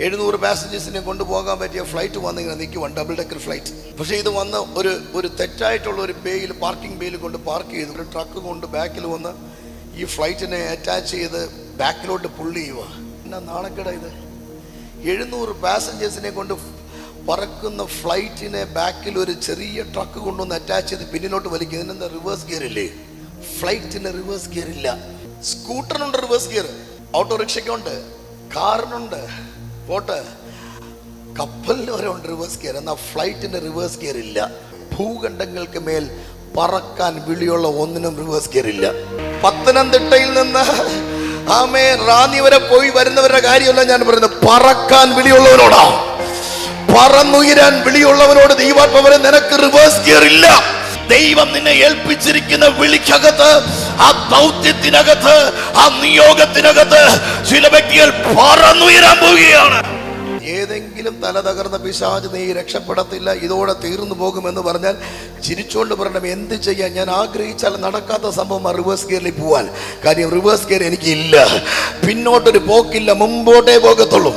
700 പാസഞ്ചേഴ്സിനെ കൊണ്ടുപോകാൻ പറ്റിയ ഫ്ലൈറ്റ് വന്നിങ്ങനെ നിൽക്കുവാൻ, ഡബിൾ ഡെക്കർ ഫ്ലൈറ്റ്. പക്ഷേ ഇത് വന്ന് ഒരു തെറ്റായിട്ടുള്ള ഒരു ബേയിൽ, പാർക്കിംഗ് ബേയിൽ കൊണ്ട് പാർക്ക് ചെയ്ത് ഒരു ട്രക്ക് കൊണ്ട് ബാക്കിൽ വന്ന് ഈ ഫ്ലൈറ്റിനെ അറ്റാച്ച് ചെയ്ത് ബാക്കിലോട്ട് പുള്ളി ചെയ്യുക. എന്നാ നാണക്കേടാ ഇത്! 700 പാസഞ്ചേഴ്സിനെ കൊണ്ട് പറക്കുന്ന ഫ്ലൈറ്റിനെ ബാക്കിൽ ഒരു ചെറിയ ട്രക്ക് കൊണ്ടുവന്ന് അറ്റാച്ച് ചെയ്ത് പിന്നിലോട്ട് വലിക്കുക. ഇതിനെന്താ റിവേഴ്സ് ഗിയർ ഇല്ലേ? ഫ്ലൈറ്റിന് റിവേഴ്സ് ഗിയർ ഇല്ല. സ്കൂട്ടറിനുണ്ട് റിവേഴ്സ് ഗിയർ, ഓട്ടോറിക്ഷയ്ക്കുണ്ട്, കാറിനുണ്ട്, പോട്ടെ കപ്പലിന് വരെ ഉണ്ട് റിവേഴ്സ് ഗിയർ. എന്നാൽ ഫ്ലൈറ്റിന് റിവേഴ്സ് ഗിയർ ഇല്ല. ഭൂഖണ്ഡങ്ങൾക്ക് മേൽ പറക്കാൻ വിളിയുള്ള ഒന്നിനും റിവേഴ്സ് ഗിയർ ഇല്ല. പത്തനംതിട്ടയിൽ നിന്ന് റാന്നി വരെ പോയി വരുന്നവരുടെ കാര്യമല്ല ഞാൻ പറയുന്നത്, പറക്കാൻ വിളിയുള്ളവനോടാ, പറന്നുയരാൻ വിളിയുള്ളവനോട് ദൈവാത്മാവേ നിനക്ക് റിവേഴ്സ് ഗിയർ ഇല്ല. ദൈവം നിന്നെ ഏൽപ്പിച്ചിരിക്കുന്ന വിളിക്കകത്ത്, ആ ദൗത്യത്തിനകത്ത്, ആ നിയോഗത്തിനകത്ത് ചില വ്യക്തികൾ പറന്നുയരാൻ പോവുകയാണ്. ഏതെങ്കിലും തല തകർന്ന പിശാച് നീ രക്ഷപ്പെടത്തില്ല, ഇതോടെ തീർന്നു പോകുമെന്ന് പറഞ്ഞാൽ ചിരിച്ചുകൊണ്ട് പറയണം, എന്ത് ചെയ്യാൻ? ഞാൻ ആഗ്രഹിച്ചാൽ നടക്കാത്ത സംഭവം റിവേഴ്സ് ഗിയറിൽ പോവാൻ. കാര്യം റിവേഴ്സ് ഗിയർ എനിക്കില്ല, പിന്നോട്ടൊരു പോക്കില്ല, മുമ്പോട്ടേ പോകത്തുള്ളൂ.